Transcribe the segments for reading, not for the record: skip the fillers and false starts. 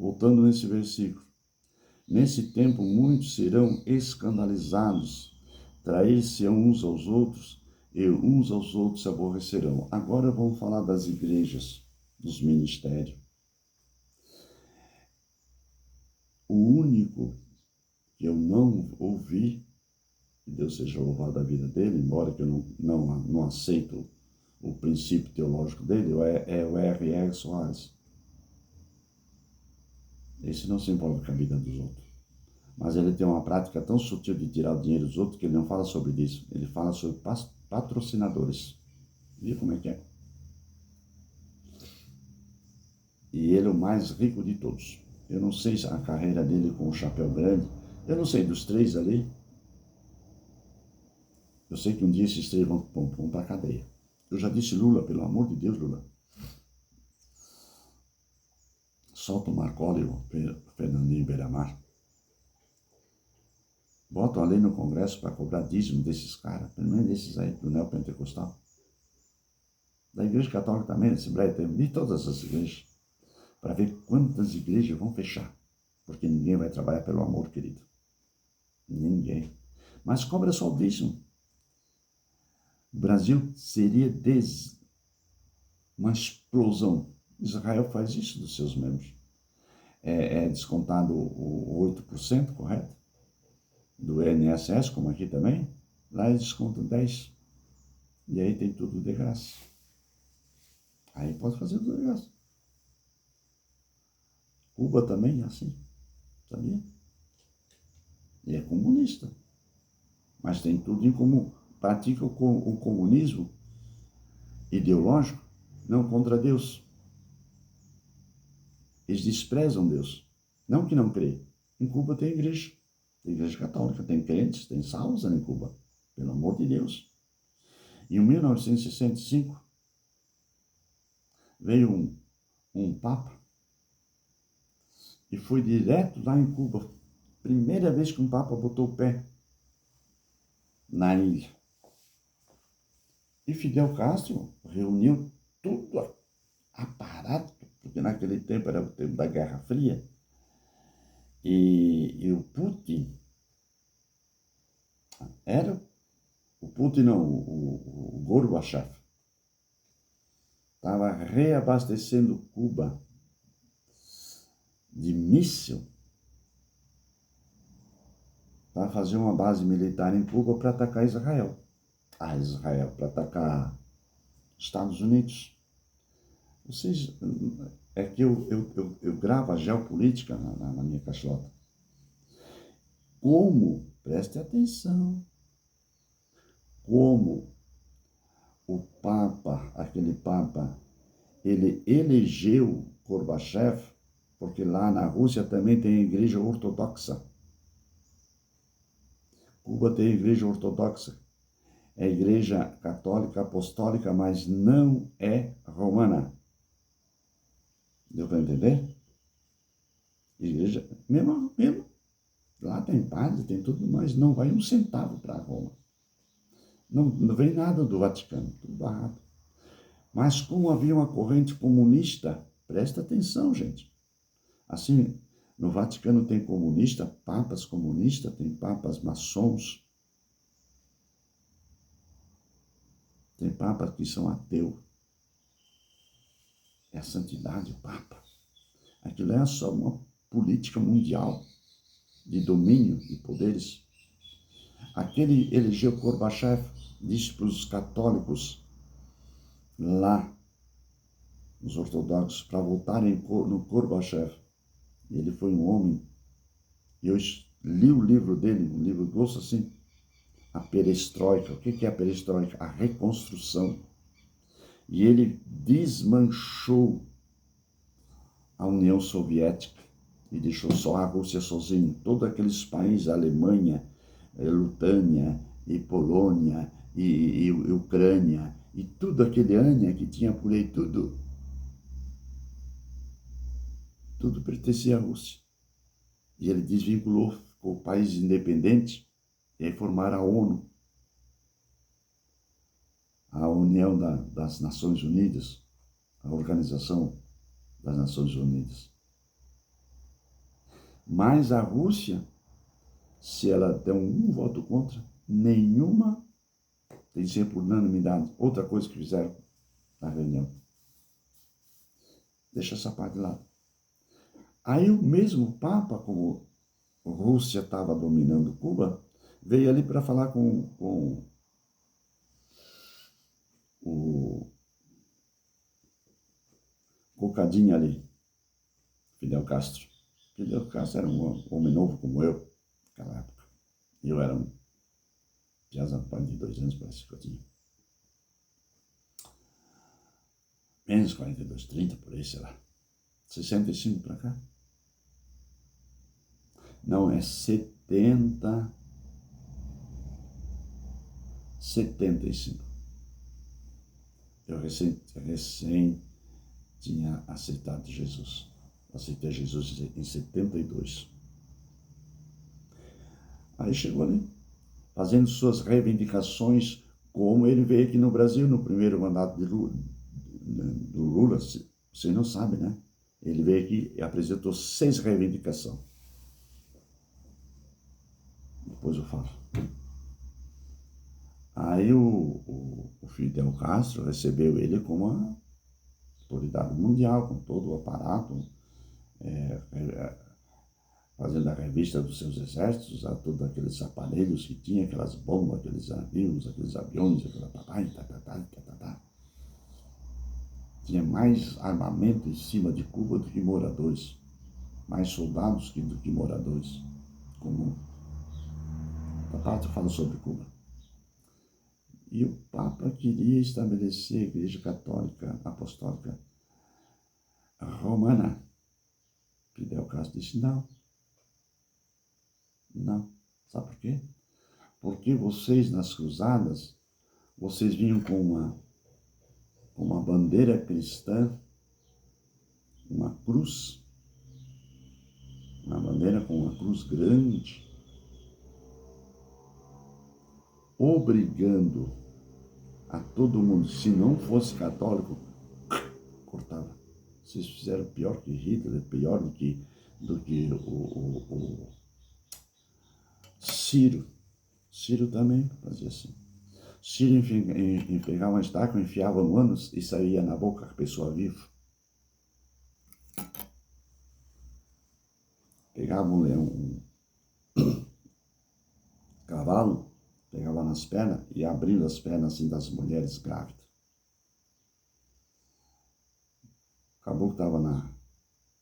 voltando nesse versículo. Nesse tempo muitos serão escandalizados, trair-se uns aos outros e uns aos outros se aborrecerão. Agora vamos falar das igrejas, dos ministérios. O único que eu não ouvi, que Deus seja louvado a vida dele, embora que eu não aceito o princípio teológico dele, é o R.R. Soares. Esse não se envolve com a vida dos outros. Mas ele tem uma prática tão sutil de tirar o dinheiro dos outros que ele não fala sobre isso. Ele fala sobre patrocinadores. Viu como é que é? E ele é o mais rico de todos. Eu não sei a carreira dele com o chapéu grande. Eu não sei dos três ali. Eu sei que um dia esses três vão para a cadeia. Eu já disse, Lula, pelo amor de Deus, Lula. Solta o Marcola e o Fernandinho Beiramar. Botam a lei no Congresso para cobrar dízimo desses caras, pelo menos desses aí, do neopentecostal. Da Igreja Católica também, da Assembleia, de todas as igrejas, para ver quantas igrejas vão fechar. Porque ninguém vai trabalhar pelo amor, querido. Ninguém. Mas cobra só o dízimo. O Brasil seria uma explosão. Israel faz isso dos seus membros. É descontado o 8%, correto? Do INSS, como aqui também. Lá eles descontam 10%. E aí tem tudo de graça. Aí pode fazer tudo de graça. Cuba também é assim. Sabia? E é comunista. Mas tem tudo em comum. Pratica o comunismo ideológico, não contra Deus. Eles desprezam Deus. Não que não creem. Em Cuba tem igreja. Tem igreja católica, tem crentes, tem salvos em Cuba. Pelo amor de Deus. Em 1965, veio um papa e foi direto lá em Cuba. Primeira vez que um papa botou o pé na ilha. E Fidel Castro reuniu tudo aparato, porque naquele tempo era o tempo da Guerra Fria, e o Putin o Gorbachev estava reabastecendo Cuba de míssil para fazer uma base militar em Cuba para atacar Israel. Para atacar Estados Unidos. Vocês, é que eu gravo a geopolítica na minha cachota. Como, preste atenção, como aquele Papa, ele elegeu Gorbachev, porque lá na Rússia também tem a igreja ortodoxa. Cuba tem a igreja ortodoxa. É a igreja católica apostólica, mas não é romana. Deu para entender? Igreja, mesmo, lá tem padre, tem tudo, mas não vai um centavo para Roma. Não vem nada do Vaticano, tudo barrado. Mas como havia uma corrente comunista, presta atenção, gente. Assim, no Vaticano tem comunista, papas comunistas, tem papas maçons, tem papas que são ateus. É a santidade, o papa. Aquilo é só uma política mundial de domínio de poderes. Aquele elegeu Gorbachev, disse para os católicos lá, os ortodoxos, para votarem no Gorbachev. Ele foi um homem, e eu li o livro dele, um livro grosso assim, a perestroika. O que é a perestroika? A reconstrução. E ele desmanchou a União Soviética e deixou só a Rússia sozinha. Todos aqueles países, Alemanha, Lutânia, e Polônia, e Ucrânia, e tudo aquele Ania que tinha por aí, tudo pertencia à Rússia. E ele desvinculou, ficou país independente, e aí formaram a ONU, a União das Nações Unidas, a Organização das Nações Unidas. Mas a Rússia, se ela der um voto contra, nenhuma, tem que ser por unanimidade. Outra coisa que fizeram na reunião. Deixa essa parte de lado. Aí o mesmo Papa, como a Rússia estava dominando Cuba, veio ali para falar com o Cocadinho ali, Fidel Castro. Fidel Castro era um homem novo como eu, naquela época. Eu era um piazão de 2 anos, parece que eu tinha. Menos 42, 30, por aí, sei lá. 65 para cá? Não, é 75. Eu recém tinha aceitado Jesus. Aceitei Jesus em 72. Aí chegou ali, fazendo suas reivindicações, como ele veio aqui no Brasil, no primeiro mandato do Lula. Você não sabe, né? Ele veio aqui e apresentou 6 reivindicações. Depois eu falo. Aí o Fidel Castro recebeu ele como uma autoridade mundial, com todo o aparato, fazendo a revista dos seus exércitos, a todos aqueles aparelhos que tinha, aquelas bombas, aqueles navios, aqueles aviões, aquela Tinha mais armamento em cima de Cuba do que moradores, mais soldados do que moradores. Como a parte fala sobre Cuba. E o Papa queria estabelecer a Igreja Católica Apostólica Romana. Fidel Castro disse não. Não. Sabe por quê? Porque vocês, nas cruzadas, vocês vinham com uma bandeira cristã, uma cruz, uma bandeira com uma cruz grande, obrigando a todo mundo, se não fosse católico, cortava. Vocês fizeram pior que Hitler, pior do que o Ciro. Ciro também fazia assim. Ciro pegava uma estaca, enfiava no ânus e saía na boca a pessoa viva. Pegava um cavalo, pegava nas pernas e abrindo as pernas assim das mulheres grávidas. Acabou que estava na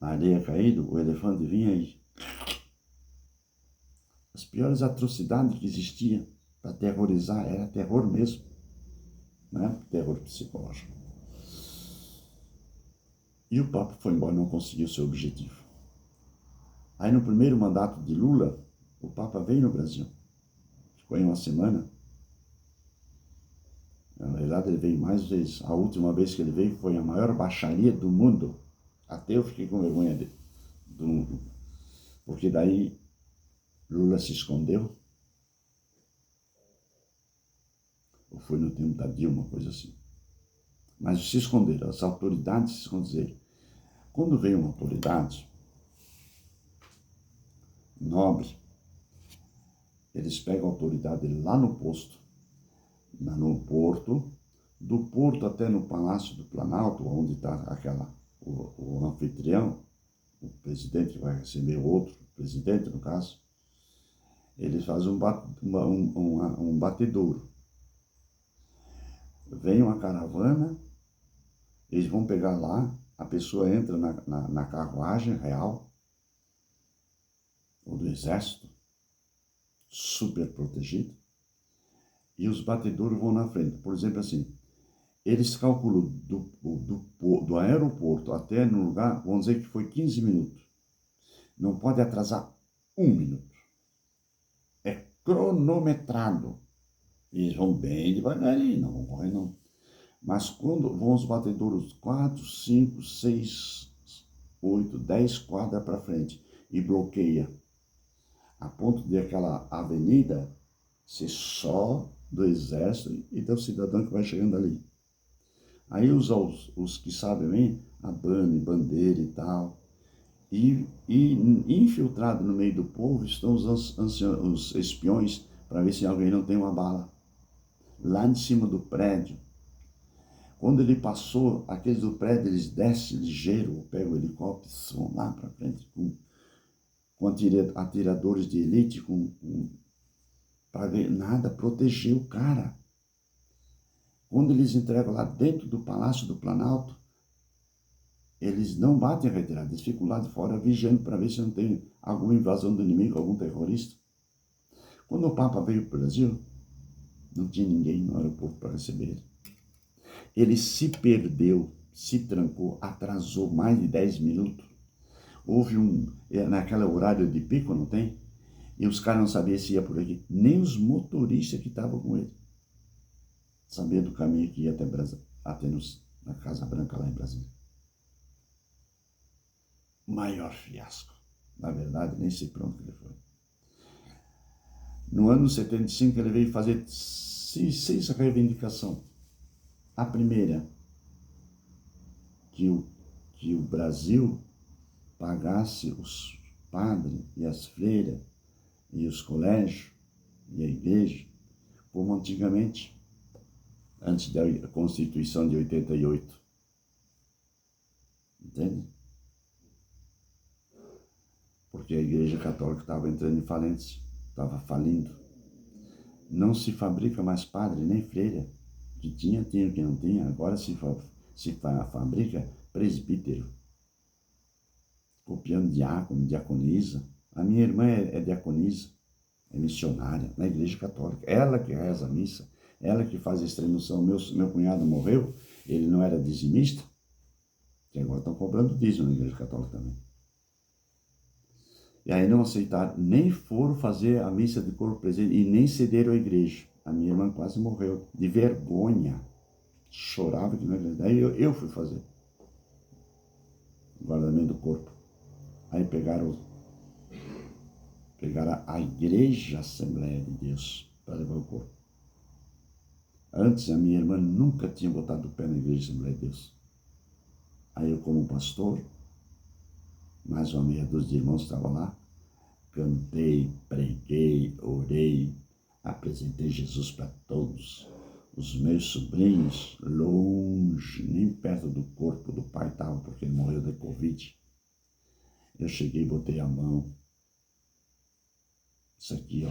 areia caído, o elefante vinha e as piores atrocidades que existiam para terrorizar, era terror mesmo, não é terror psicológico. E o Papa foi embora, não conseguiu seu objetivo. Aí no primeiro mandato de Lula, o Papa veio no Brasil, ficou em uma semana. Na verdade, ele veio mais vezes. A última vez que ele veio foi a maior baixaria do mundo. Até eu fiquei com vergonha dele. Porque daí Lula se escondeu. Ou foi no tempo da Dilma, uma coisa assim. Mas se esconderam, as autoridades se esconderam. Quando veio uma autoridade nobre, eles pegam a autoridade lá no posto, no porto, do porto até no Palácio do Planalto, onde está o anfitrião, o presidente que vai receber o outro presidente, no caso, eles fazem um batedouro. Vem uma caravana, eles vão pegar lá, a pessoa entra na carruagem real, ou do exército, super protegido, e os batedouros vão na frente. Por exemplo, assim, eles calculam do aeroporto até no lugar, vamos dizer que foi 15 minutos. Não pode atrasar 1 minuto. É cronometrado. E eles vão bem devagarinho, não vão correr não. Mas quando vão os batedouros 4, 5, 6, 8, 10 quadras para frente e bloqueia, a ponto de aquela avenida ser só do exército e do cidadão que vai chegando ali. Aí os que sabem bem, a bandeira e tal, E infiltrado no meio do povo estão os espiões para ver se alguém não tem uma bala. Lá de cima do prédio. Quando ele passou, aqueles do prédio, eles descem ligeiro, pegam o helicóptero, vão lá para frente, com atiradores de elite, para ver nada, proteger o cara. Quando eles entregam lá dentro do Palácio do Planalto, eles não batem a retirada, eles ficam lá de fora vigiando para ver se não tem alguma invasão do inimigo, algum terrorista. Quando o Papa veio para o Brasil, não tinha ninguém no aeroporto para receber ele. Ele se perdeu, se trancou, atrasou mais de 10 minutos. Houve naquele horário de pico, não tem? E os caras não sabiam se ia por aqui. Nem os motoristas que estavam com ele sabiam do caminho que ia até na Casa Branca lá em Brasília. Maior fiasco. Na verdade, nem sei para onde ele foi. No ano 75, ele veio fazer 6 reivindicações. A primeira, que o Brasil pagasse os padres e as freiras e os colégios e a igreja, como antigamente, antes da Constituição de 88. Entende? Porque a Igreja Católica estava entrando em falência, estava falindo. Não se fabrica mais padre nem freira. Que tinha, que não tinha. Agora se fabrica presbítero. Copiando diácono, diaconisa. A minha irmã é diaconisa, é missionária na Igreja Católica. Ela que reza a missa, ela que faz a extremoção. Meu cunhado morreu, ele não era dizimista, que agora estão cobrando dízimo na Igreja Católica também. E aí não aceitaram, nem foram fazer a missa de corpo presente e nem cederam à igreja. A minha irmã quase morreu de vergonha. Chorava que não é verdade. Aí eu fui fazer o guardamento do corpo. Aí pegaram a igreja Assembleia de Deus para levar o corpo. Antes a minha irmã nunca tinha botado o pé na igreja Assembleia de Deus. Aí eu, como pastor, mais uma meia dúzia de irmãos estavam lá, cantei, preguei, orei, apresentei Jesus para todos. Os meus sobrinhos, longe, nem perto do corpo do pai estavam, porque ele morreu de Covid. Eu cheguei e botei a mão. Isso aqui, ó,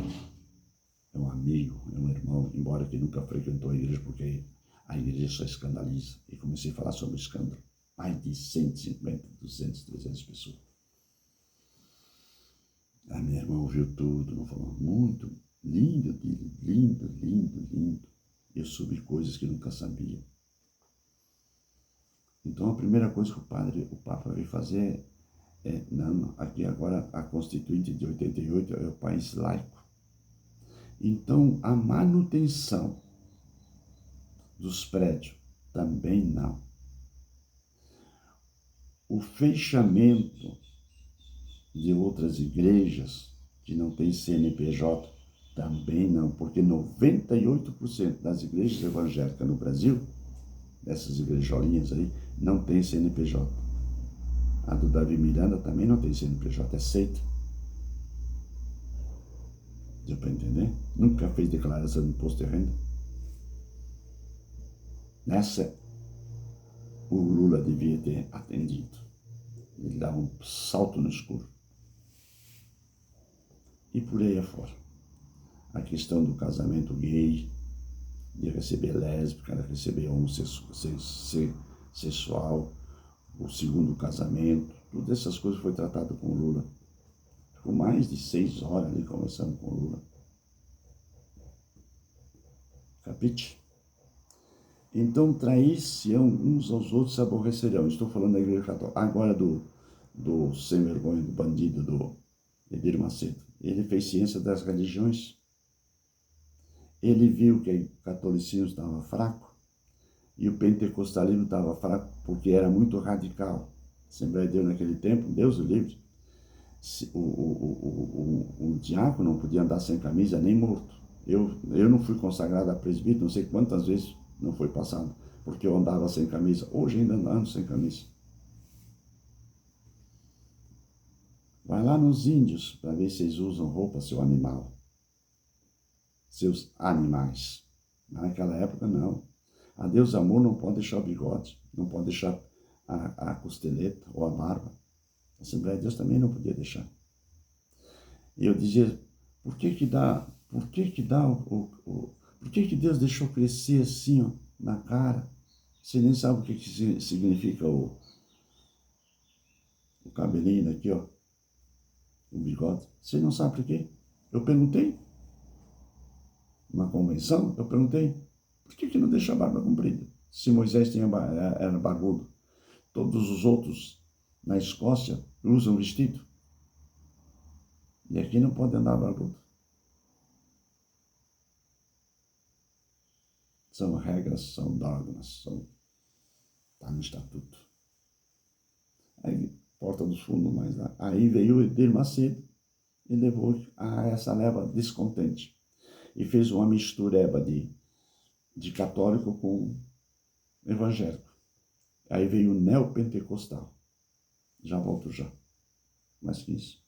é um amigo, é um irmão, embora que nunca frequentou a igreja, porque a igreja só escandaliza. E comecei a falar sobre o escândalo. Mais de 150, 200, 300 pessoas. A minha irmã ouviu tudo, não falou muito lindo, lindo, lindo, lindo. Eu soube coisas que nunca sabia. Então a primeira coisa que o Papa veio fazer aqui agora a Constituinte de 88 é o país laico. Então a manutenção dos prédios também não. O fechamento de outras igrejas que não tem CNPJ também não, porque 98% das igrejas evangélicas no Brasil, dessas igrejolinhas aí, não tem CNPJ. A do Davi Miranda também não tem CNPJ, é seita. Deu para entender? Nunca fez declaração de imposto de renda. Nessa, o Lula devia ter atendido. Ele dava um salto no escuro. E por aí afora. A questão do casamento gay, de receber lésbica, de receber homossexual, o segundo casamento, todas essas coisas foi tratado com o Lula. Ficou mais de 6 horas ali conversando com o Lula. Capite? Então trair-se-ão uns aos outros, se aborrecerão. Estou falando da Igreja Católica. Agora do sem vergonha, do bandido, do Edir Macedo. Ele fez ciência das religiões. Ele viu que o catolicismo estava fraco e o pentecostalismo estava fraco porque era muito radical. A Assembleia de Deus naquele tempo, Deus o livre, o diácono não podia andar sem camisa nem morto. Eu não fui consagrado a presbítero, não sei quantas vezes não foi passado, porque eu andava sem camisa. Hoje ainda ando sem camisa. Vai lá nos índios para ver se eles usam roupa, seu animal. Seus animais. Naquela época, não. A Deus amor não pode deixar o bigode, não pode deixar a costeleta ou a barba. A Assembleia de Deus também não podia deixar. E eu dizia, por que Deus deixou crescer assim, ó, na cara? Você nem sabe o que significa o cabelinho aqui, ó, o bigode. Você não sabe por quê? Eu perguntei, numa convenção, eu perguntei, por que não deixa a barba comprida? Se Moisés era barbudo. Todos os outros na Escócia usam vestido. E aqui não pode andar barbudo. São regras, são dogmas, está no estatuto. Aí, Porta dos Fundos, mas aí veio o Edir Macedo e levou a essa leva descontente. E fez uma mistureba de católico com evangélico. Aí veio o neopentecostal. Já volto já. Mais que isso.